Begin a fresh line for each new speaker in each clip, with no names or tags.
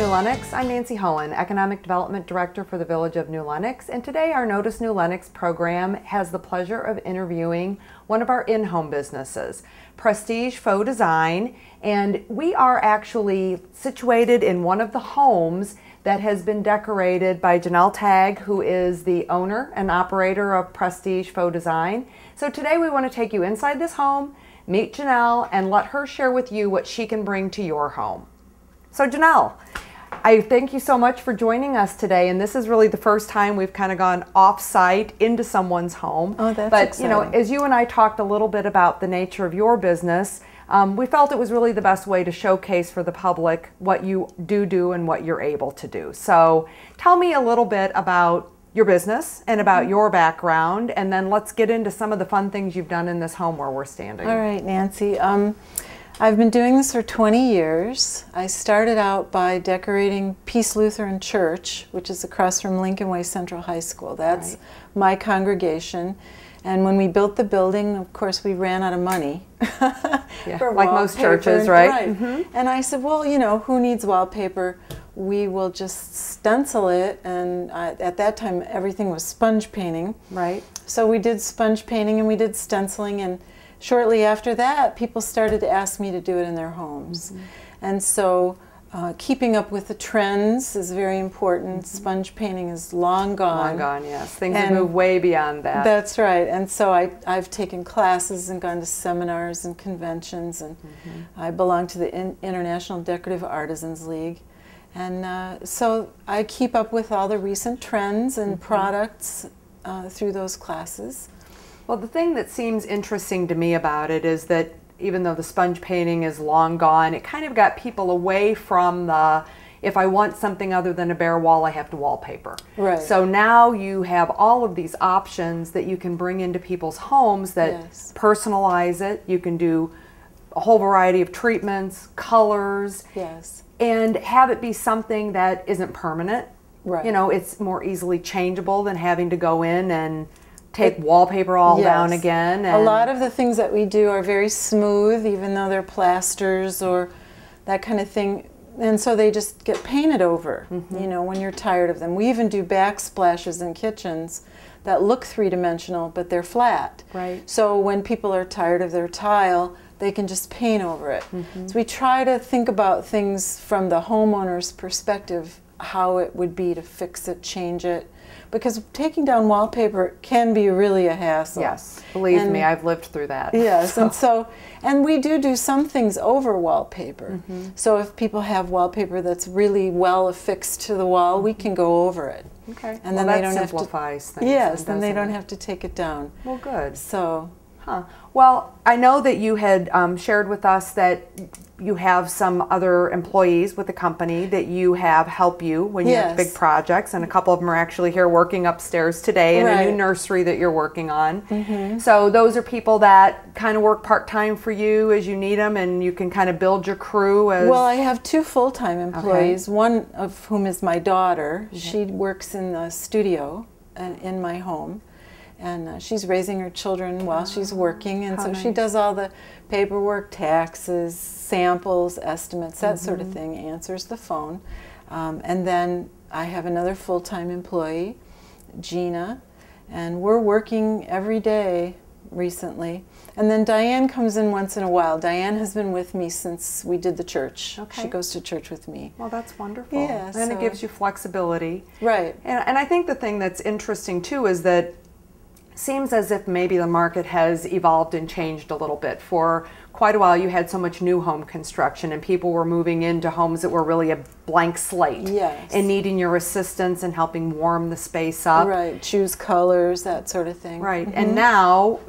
New Lenox. I'm Nancy Hoehn, Economic Development Director for the Village of New Lenox, and today our Notice New Lenox program has the pleasure of interviewing one of our in-home businesses, Prestige Faux Design, and we are actually situated in one of the homes that has been decorated by Janelle Tagg, who is the owner and operator of Prestige Faux Design. So today we want to take you inside this home, meet Janelle, and let her share with you what she can bring to your home. So Janelle, I thank you so much for joining us today, and this is really the first time we've kind of gone off-site into someone's home.
Oh, that's
But
exciting.
you know, as you and I talked a little bit about the nature of your business, we felt it was really the best way to showcase for the public what you do and what you're able to do. So tell me a little bit about your business and about your background, and then let's get into some of the fun things you've done in this home where we're standing.
All right, Nancy. I've been doing this for 20 years. I started out by decorating Peace Lutheran Church, which is across from Lincoln Way Central High School. That's my congregation. And when we built the building, of course, we ran out of money. For
like most churches,
and,
right?
And I said, well, you know, who needs wallpaper? We will just stencil it. And at that time, everything was sponge painting.
Right.
So we did sponge painting and we did stenciling, and shortly after that, people started to ask me to do it in their homes. And so keeping up with the trends is very important. Sponge painting is long gone.
Long gone, yes. Things have moved way beyond that.
That's right. And so I've taken classes and gone to seminars and conventions, and I belong to the International Decorative Artisans League. And so I keep up with all the recent trends and products through those classes.
Well, the thing that seems interesting to me about it is that even though the sponge painting is long gone, it kind of got people away from the, if I want something other than a bare wall, I have to wallpaper.
Right.
So now you have all of these options that you can bring into people's homes that personalize it. You can do a whole variety of treatments, colors, and have it be something that isn't permanent.
Right.
You know, it's more easily changeable than having to go in and take wallpaper all down again. And
a lot of the things that we do are very smooth, even though they're plasters or that kind of thing. And so they just get painted over, you know, when you're tired of them. We even do backsplashes in kitchens that look three-dimensional, but they're flat.
Right.
So when people are tired of their tile, they can just paint over it. So we try to think about things from the homeowner's perspective, how it would be to fix it, change it. Because taking down wallpaper can be really a hassle.
Yes, believe me, I've lived through that.
Yes, and we do some things over wallpaper. So if people have wallpaper that's really well affixed to the wall, we can go over it.
Okay,
and
well,
then they
that
don't
simplifies
have to,
things.
yes, then they don't have to take it down.
Well, good.
So,
well, I know that you had shared with us that you have some other employees with the company that you have help you when you have big projects, and a couple of them are actually here working upstairs today in a new nursery that you're working on. So those are people that kind of work part-time for you as you need them, and you can kind of build your crew as...
Well, I have two full-time employees, one of whom is my daughter. She works in the studio in my home. And she's raising her children while she's working, and so she does all the paperwork, taxes, samples, estimates, that sort of thing, answers the phone. And then I have another full-time employee, Gina, and we're working every day recently. And then Diane comes in once in a while. Diane has been with me since we did the church. She goes to church with me.
Well, that's wonderful.
Yeah,
and it gives you flexibility.
Right.
And I think the thing that's interesting too is that seems as if maybe the market has evolved and changed a little bit. For quite a while you had so much new home construction and people were moving into homes that were really a blank slate and needing your assistance and helping warm the space up.
Right, choose colors, that sort of thing.
Right, and now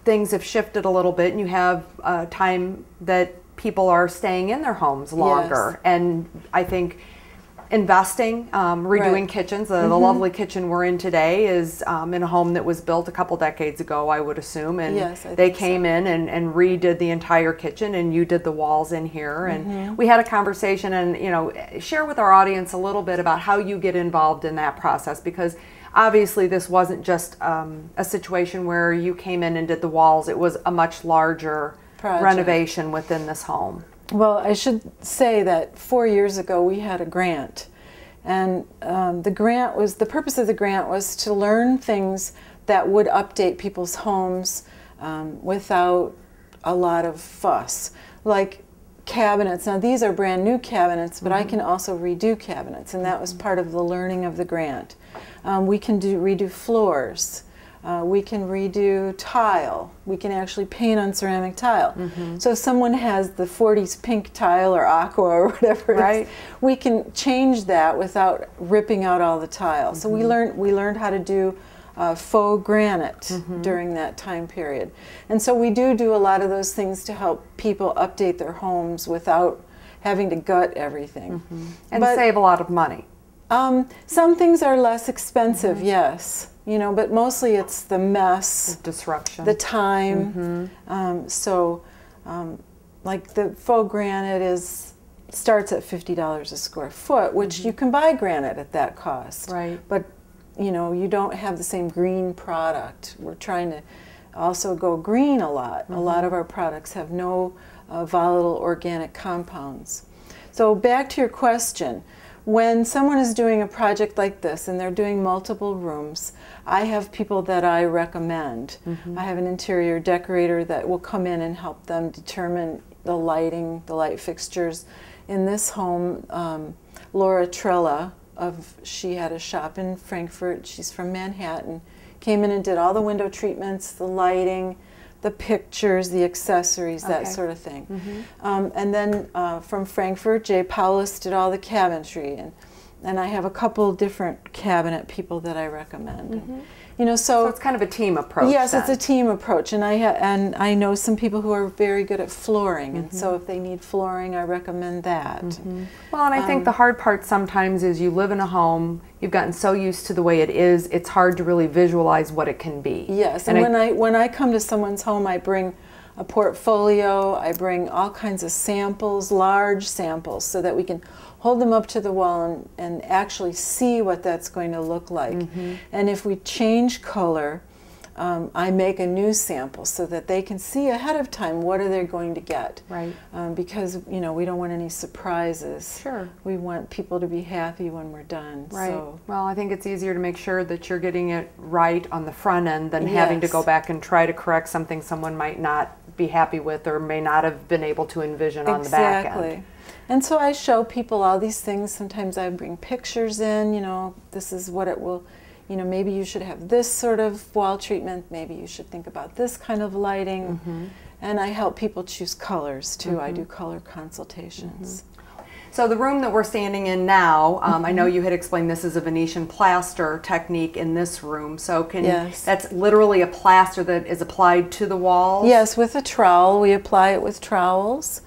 things have shifted a little bit and you have time that people are staying in their homes longer. And I think investing, redoing kitchens. The lovely kitchen we're in today is in a home that was built a couple decades ago, I would assume, and they came in and redid the entire kitchen, and you did the walls in here, and we had a conversation, and you know, share with our audience a little bit about how you get involved in that process, because obviously this wasn't just a situation where you came in and did the walls. It was a much larger renovation within this home.
Well, I should say that 4 years ago we had a grant, and the purpose of the grant was to learn things that would update people's homes without a lot of fuss, like cabinets. Now these are brand new cabinets, but I can also redo cabinets, and that was part of the learning of the grant. We can redo floors. We can redo tile. We can actually paint on ceramic tile. So if someone has the 40s pink tile or aqua or whatever it is, we can change that without ripping out all the tile. So we learned how to do faux granite during that time period. And so we do a lot of those things to help people update their homes without having to gut everything.
And save a lot of money.
Some things are less expensive, yes. You know, but mostly it's the mess,
the disruption,
the time. Like the faux granite starts at $50 a square foot, which you can buy granite at that cost.
Right.
But you know, you don't have the same green product. We're trying to also go green a lot. A lot of our products have no volatile organic compounds. So back to your question. When someone is doing a project like this and they're doing multiple rooms, I have people that I recommend. I have an interior decorator that will come in and help them determine the lighting, the light fixtures. In this home, Laura Trella, she had a shop in Frankfurt, she's from Manhattan, came in and did all the window treatments, the lighting, the pictures, the accessories, that sort of thing. And then from Frankfurt, Jay Paulus did all the cabinetry, and I have a couple different cabinet people that I recommend. And, you know, so
it's kind of a team approach.
Yes,
then.
It's a team approach, and I know some people who are very good at flooring, and so if they need flooring, I recommend that.
Well, and I think the hard part sometimes is you live in a home, you've gotten so used to the way it is, it's hard to really visualize what it can be.
Yes, and when I come to someone's home, I bring a portfolio, I bring all kinds of samples, large samples, so that we can hold them up to the wall and actually see what that's going to look like. And if we change color, I make a new sample so that they can see ahead of time what are they going to get.
Right.
Because, you know, we don't want any surprises.
Sure.
We want people to be happy when we're done.
Right.
So.
Well, I think it's easier to make sure that you're getting it right on the front end than having to go back and try to correct something someone might not be happy with or may not have been able to envision on the back end.
Exactly. And so I show people all these things. Sometimes I bring pictures in, you know, this is what it will, you know, maybe you should have this sort of wall treatment, maybe you should think about this kind of lighting. And I help people choose colors too. I do color consultations.
So the room that we're standing in now, I know you had explained this is a Venetian plaster technique in this room. So that's literally a plaster that is applied to the walls?
Yes, with a trowel. We apply it with trowels.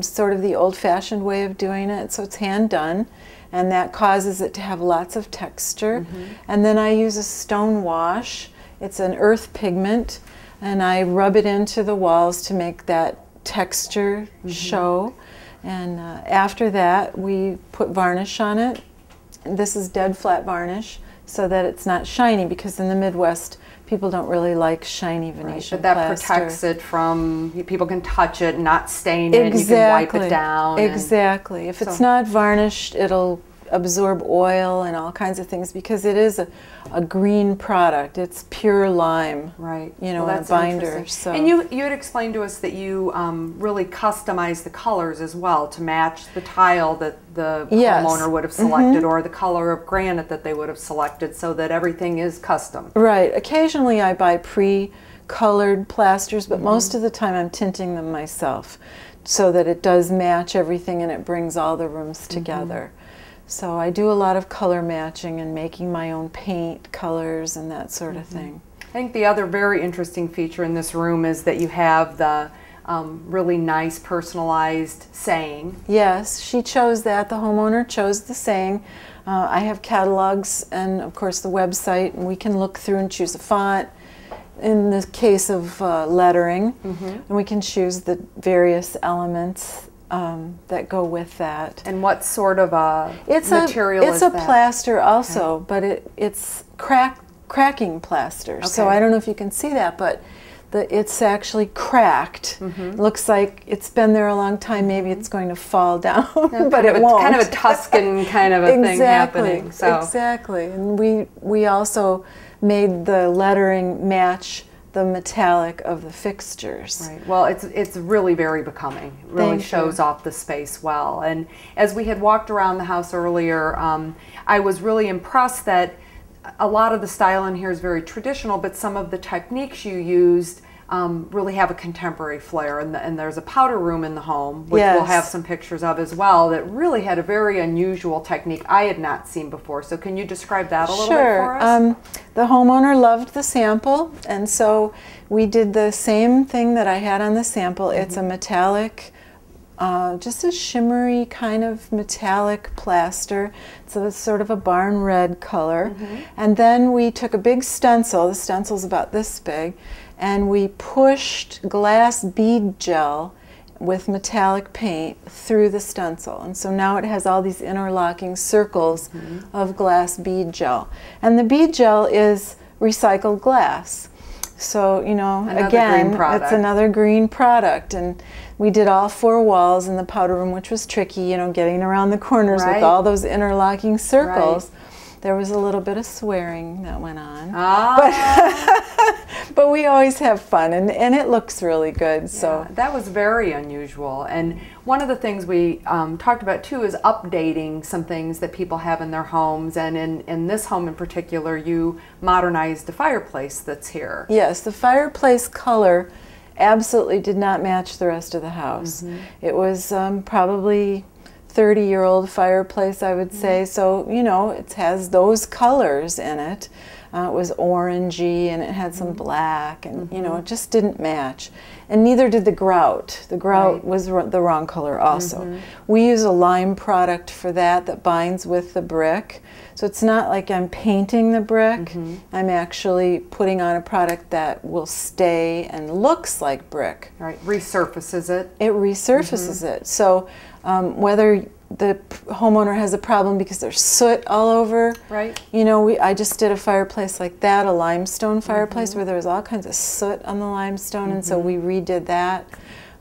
Sort of the old-fashioned way of doing it, so it's hand done, and that causes it to have lots of texture. And then I use a stone wash. It's an earth pigment, and I rub it into the walls to make that texture show. And after that, we put varnish on it. And this is dead flat varnish, so that it's not shiny, because in the Midwest, people don't really like shiny Venetian
plaster. But that
plaster.
protects it from, people can touch it, not stain it, you can wipe it down.
Exactly. If it's not varnished, it'll absorb oil and all kinds of things, because it is a green product. It's pure lime, you know, in a binder. So.
And you had explained to us that you really customize the colors as well to match the tile that the homeowner would have selected or the color of granite that they would have selected, so that everything is custom.
Right. Occasionally I buy pre-colored plasters, but most of the time I'm tinting them myself so that it does match everything and it brings all the rooms together. So I do a lot of color matching and making my own paint colors and that sort of thing.
I think the other very interesting feature in this room is that you have the really nice personalized saying.
Yes, she chose that. The homeowner chose the saying. I have catalogs and of course the website, and we can look through and choose a font. In the case of lettering, and we can choose the various elements that go with that.
And what sort of material is
that? It's
a
plaster also, but it's cracking plaster. So I don't know if you can see that, but it's actually cracked. Looks like it's been there a long time. Maybe it's going to fall down, but it won't.
Kind of a Tuscan kind of a thing happening. So.
Exactly. And we also made the lettering match the metallic of the fixtures.
Right. Well, it's really very becoming. It really shows off the space well. And as we had walked around the house earlier, I was really impressed that a lot of the style in here is very traditional, but some of the techniques you used really have a contemporary flair. And there's a powder room in the home, which we'll have some pictures of as well, that really had a very unusual technique I had not seen before. So can you describe that a little bit for us?
The homeowner loved the sample, and so we did the same thing that I had on the sample. It's a metallic, just a shimmery kind of metallic plaster. So it's sort of a barn red color. And then we took a big stencil, the stencil's about this big, and we pushed glass bead gel with metallic paint through the stencil. And so now it has all these interlocking circles of glass bead gel. And the bead gel is recycled glass. So, you know, again, it's another green product. And we did all 4 walls in the powder room, which was tricky, you know, getting around the corners with all those interlocking circles. There was a little bit of swearing that went on. But we always have fun, and it looks really good. So
that was very unusual. And one of the things we talked about too is updating some things that people have in their homes. And in this home in particular, you modernized the fireplace that's here.
Yes, the fireplace color absolutely did not match the rest of the house. It was probably 30-year-old fireplace, I would say. So, you know, it has those colors in it. It was orangey, and it had some black, and you know, it just didn't match. And neither did the grout. The grout was the wrong color also. We use a lime product for that binds with the brick. So it's not like I'm painting the brick. I'm actually putting on a product that will stay and looks like brick.
Right, resurfaces it.
It resurfaces it. So whether the homeowner has a problem because there's soot all over. You know, I just did a fireplace like that, a limestone fireplace where there was all kinds of soot on the limestone, and so we redid that.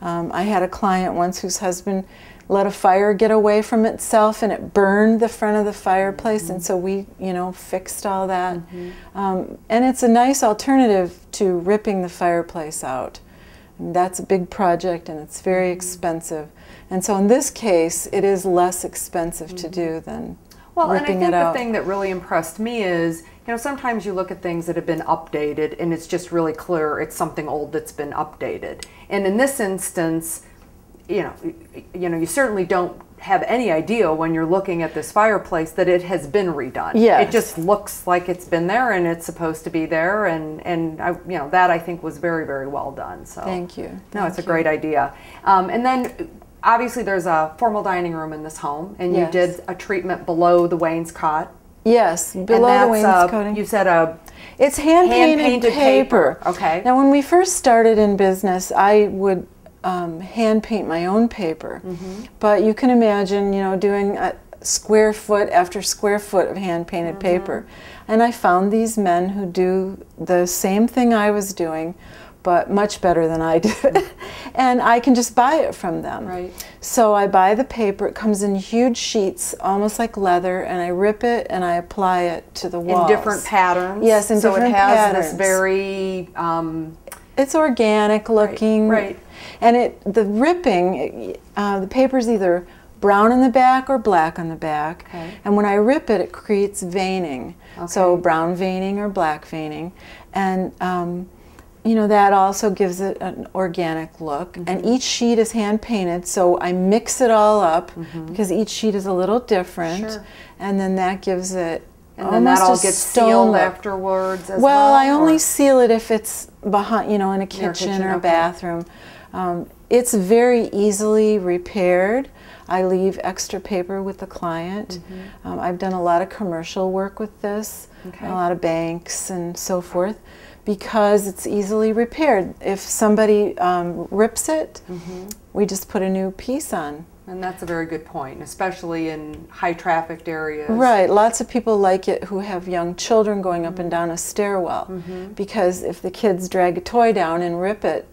I had a client once whose husband let a fire get away from itself, and it burned the front of the fireplace, and so we, you know, fixed all that. And it's a nice alternative to ripping the fireplace out. And that's a big project, and it's very expensive. And so in this case, it is less expensive to do than ripping it out.
Well, and I think the thing that really impressed me is, you know, sometimes you look at things that have been updated and it's just really clear it's something old that's been updated. And in this instance, you know, you certainly don't have any idea when you're looking at this fireplace that it has been redone. It just looks like it's been there and it's supposed to be there, and I, you know, that I think was very, very well done. So
thank you.
No, it's a great idea. And then obviously there's a formal dining room in this home, and you did a treatment below the wainscot.
Yes, below the wainscoting.
You said
it's hand-painted paper.
Okay.
Now when we first started in business, I would hand paint my own paper, but you can imagine, you know, doing a square foot after square foot of hand painted paper. And I found these men who do the same thing I was doing, but much better than I did. And I can just buy it from them. So I buy the paper, it comes in huge sheets, almost like leather, and I rip it and I apply it to the walls.
In different patterns?
Yes, in different patterns.
So it has this very...
it's organic looking. And the ripping, the paper's either brown on the back or black on the back. And when I rip it, it creates veining. So brown veining or black veining. And you know, that also gives it an organic look. And each sheet is hand painted, so I mix it all up because each sheet is a little different. And then that gives it
and then that all gets sealed afterwards as well?
Well, I only seal it if it's behind, you know, in a kitchen or bathroom. It's very easily repaired. I leave extra paper with the client. I've done a lot of commercial work with this, a lot of banks and so forth, because it's easily repaired. If somebody rips it, we just put a new piece on.
And that's a very good point, especially in high trafficked areas.
Right. Lots of people like it who have young children going up and down a stairwell, because if the kids drag a toy down and rip it,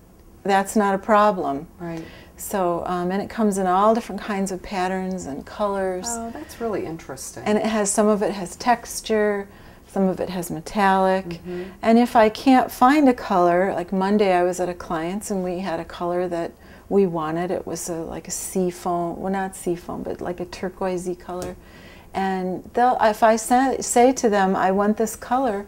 that's not a problem.
Right.
So, and it comes in all different kinds of patterns and colors.
Oh, that's really interesting.
And it has, some of it has texture, some of it has metallic. And if I can't find a color, like Monday I was at a client's and we had a color that we wanted. It was like a sea foam, well, not sea foam, but like a turquoisey color. And they'll, if I say to them, I want this color,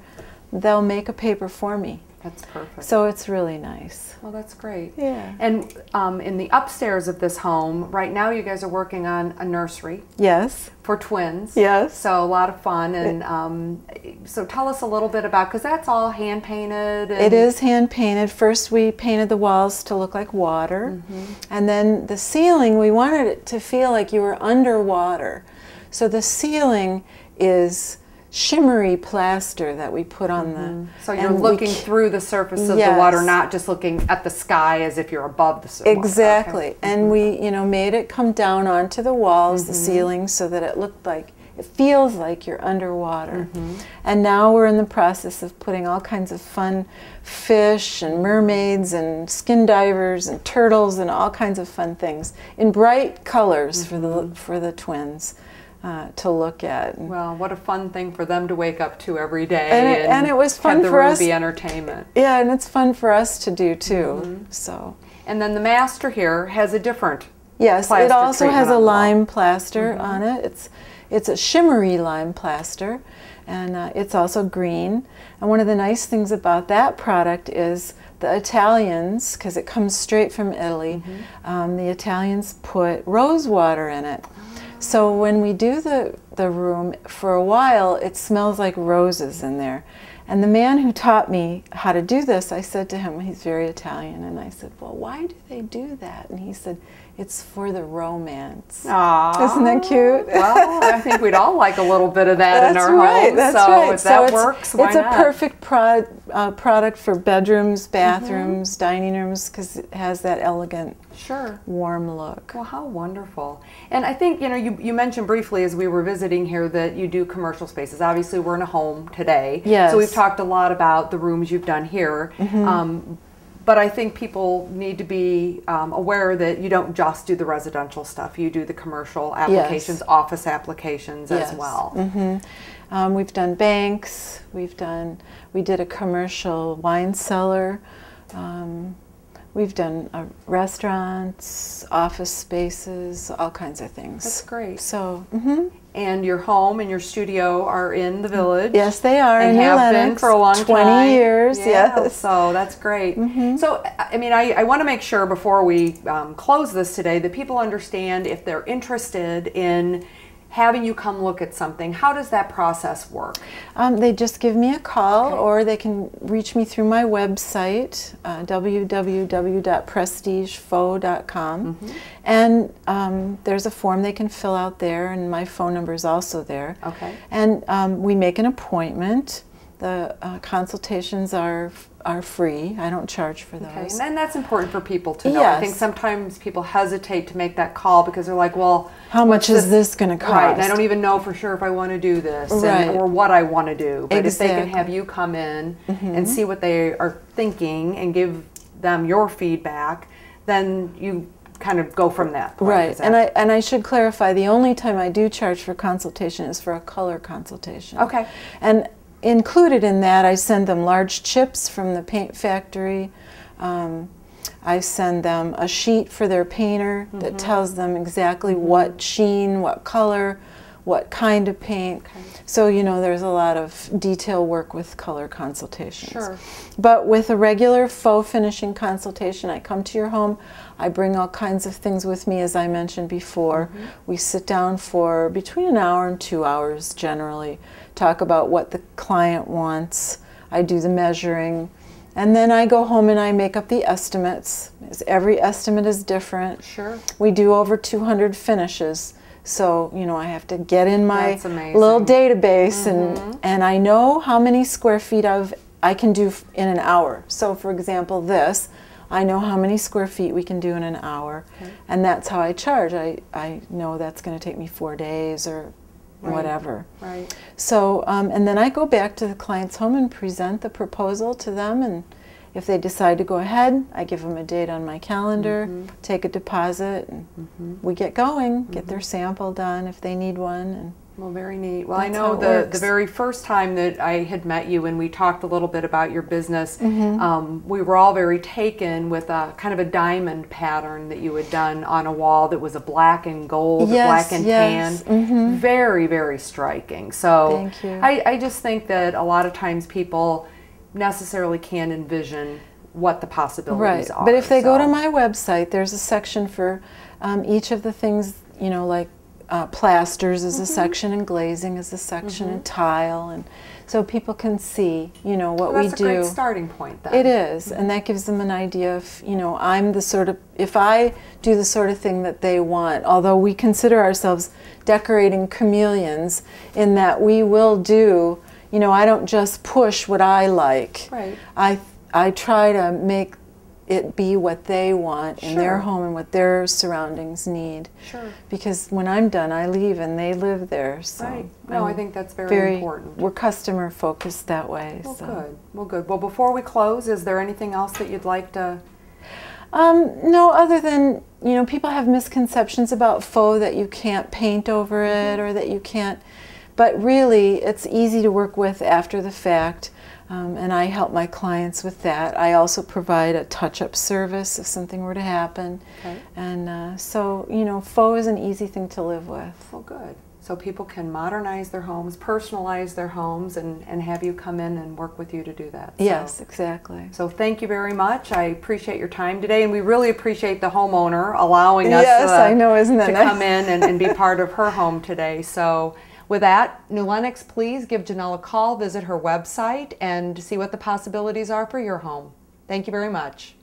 they'll make a paper for me.
That's perfect.
So it's really nice.
Well, that's great.
Yeah.
And in the upstairs of this home, right now you guys are working on a nursery.
Yes.
For twins.
Yes.
So a lot of fun. And so tell us a little bit about, because that's all hand painted. And
it is hand painted. First we painted the walls to look like water. And then the ceiling, we wanted it to feel like you were underwater. So the ceiling is shimmery plaster that we put on the...
So you're looking through the surface of the water, not just looking at the sky as if you're above the surface.
Exactly. Okay. And we, you know, made it come down onto the walls, the ceiling, so that it looked like, it feels like you're underwater. And now we're in the process of putting all kinds of fun fish and mermaids and skin divers and turtles and all kinds of fun things in bright colors for the twins. To look at.
Well, what a fun thing for them to wake up to every day,
and it was fun for us.
Be entertainment.
Yeah, and it's fun for us to do too. So.
And then the master here has a different.
Yes, it also has a lime plaster on it. It's a shimmery lime plaster, and it's also green. And one of the nice things about that product is the Italians, because it comes straight from Italy, the Italians put rose water in it. So when we do the room, for a while, it smells like roses in there. And the man who taught me how to do this, I said to him, he's very Italian, and I said, well, why do they do that? And he said, it's for the romance.
Aww.
Isn't that cute?
Well, I think we'd all like a little bit of that in our home.
That's
so
right.
if that works, why not?
It's a perfect product for bedrooms, bathrooms, dining rooms, because it has that elegant, warm look.
Well, how wonderful. And I think, you know, you mentioned briefly as we were visiting here that you do commercial spaces. Obviously, we're in a home today.
Yes.
So we've talked a lot about the rooms you've done here. But I think people need to be aware that you don't just do the residential stuff. You do the commercial applications, office applications as well.
We've done banks. We did a commercial wine cellar. We've done restaurants, office spaces, all kinds of things.
That's great.
So.
And your home and your studio are in the village.
Yes, they are.
And have been for a long
20 years, yes.
So that's great. So, I mean, I want to make sure before we close this today that people understand if they're interested in having you come look at something. How does that process work?
They just give me a call, or they can reach me through my website, www.prestigefaux.com. And there's a form they can fill out there, and my phone number is also there. And we make an appointment. The consultations are free. I don't charge for those.
And that's important for people to know. I think sometimes people hesitate to make that call because they're like, well,
how much is this going to cost?
Right, and I don't even know for sure if I want to do this or what I want to do. But if they can have you come in and see what they are thinking and give them your feedback, then you kind of go from that point.
Right, and I should clarify, the only time I do charge for consultation is for a color consultation. And included in that, I send them large chips from the paint factory. I send them a sheet for their painter that tells them exactly what sheen, what color, what kind of paint. So, you know, there's a lot of detail work with color consultations. But with a regular faux finishing consultation, I come to your home, I bring all kinds of things with me, as I mentioned before. We sit down for between an hour and 2 hours generally, talk about what the client wants. I do the measuring, and then I go home and I make up the estimates. Every estimate is different. We do over 200 finishes. So, you know, I have to get in my little database and I know how many square feet I can do in an hour. So, for example, this, I know how many square feet we can do in an hour, and that's how I charge. I know that's going to take me 4 days or whatever.
Right.
So, and then I go back to the client's home and present the proposal to them, and if they decide to go ahead, I give them a date on my calendar, take a deposit, and we get going, get their sample done if they need one. And
well, very neat. Well, I know the very first time that I had met you and we talked a little bit about your business, we were all very taken with a kind of a diamond pattern that you had done on a wall that was a black and gold, black and tan. Very, very striking. So
thank you.
I just think that a lot of times people necessarily can't envision what the possibilities are.
But if they go to my website, there's a section for each of the things, you know, like plasters is a section, and glazing is a section, and tile, and so people can see, you know, what we do.
That's a great starting point then.
It is, and that gives them an idea of, you know, I'm the sort of, if I do the sort of thing that they want, although we consider ourselves decorating chameleons in that we will do, you know, I don't just push what I like.
Right.
I try to make it be what they want in their home and what their surroundings need.
Sure.
Because when I'm done, I leave and they live there. So
right. No, I think that's very important.
We're customer focused that way.
Well, good. Well, good. Well, before we close, is there anything else that you'd like to?
No, other than, you know, people have misconceptions about faux, that you can't paint over it or that you can't. But really, it's easy to work with after the fact. And I help my clients with that. I also provide a touch-up service if something were to happen.
Okay.
And so, you know, faux is an easy thing to live with.
Well, good. So people can modernize their homes, personalize their homes, and have you come in and work with you to do that.
Yes, exactly.
So thank you very much. I appreciate your time today, and we really appreciate the homeowner allowing us
I know, isn't that
to
nice?
come in and be part of her home today. So with that, New Lenox, please give Janelle a call, visit her website, and see what the possibilities are for your home. Thank you very much.